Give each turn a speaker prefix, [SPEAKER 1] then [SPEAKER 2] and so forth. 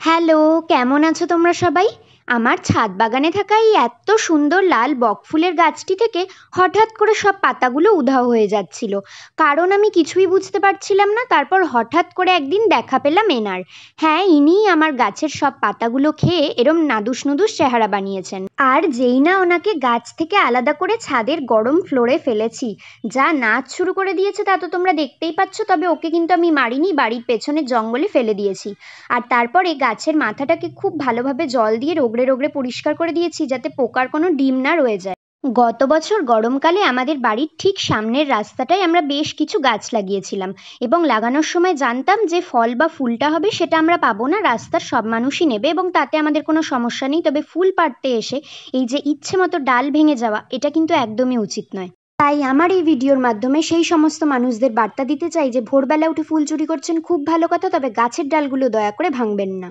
[SPEAKER 1] Hello, কেমন আছো তোমরা সবাই? আমার ছাদ বাগানে থাকা এই এত সুন্দর লাল বকফুলের গাছটি থেকে হঠাৎ করে সব পাতাগুলো উধাও হয়ে যাচ্ছিল। কারণ আমি কিছুই বুঝতে পারছিলাম না। তারপর হঠাৎ করে একদিন দেখা পেলাম এনার। হ্যাঁ, ইনিই আমার গাছের সব পাতাগুলো খেয়ে এরম নাদুস নুদুস চেহারা বানিয়েছেন। আর যেই না ওনাকে গাছ থেকে আলাদা করে ছাদের গরম ফ্লোরে ফেলেছি, যা নাচ শুরু করে দিয়েছে তা তো তোমরা দেখতেই পাচ্ছ। তবে ওকে কিন্তু আমি মারিনি, বাড়ির পেছনের জঙ্গলে ফেলে দিয়েছি। আর তারপরে গাছের মাথাটাকে খুব ভালোভাবে জল দিয়ে রগড়ে রগড়ে পরিষ্কার করে দিয়েছি, যাতে পোকার কোনো ডিম না রয়ে যায়। গত বছর গরমকালে আমাদের বাড়ির ঠিক সামনের রাস্তাটায় আমরা বেশ কিছু গাছ লাগিয়েছিলাম, এবং লাগানোর সময় জানতাম যে ফল বা ফুলটা হবে সেটা আমরা পাবো না, রাস্তার সব মানুষই নেবে এবং তাতে আমাদের কোনো সমস্যা নেই। তবে ফুল পাড়তে এসে এই যে ইচ্ছে মতো ডাল ভেঙে যাওয়া, এটা কিন্তু একদমই উচিত নয়। তাই আমার এই ভিডিওর মাধ্যমে সেই সমস্ত মানুষদের বার্তা দিতে চাই যে ভোরবেলা উঠে ফুল চুরি করছেন খুব ভালো কথা, তবে গাছের ডালগুলো দয়া করে ভাঙবেন না।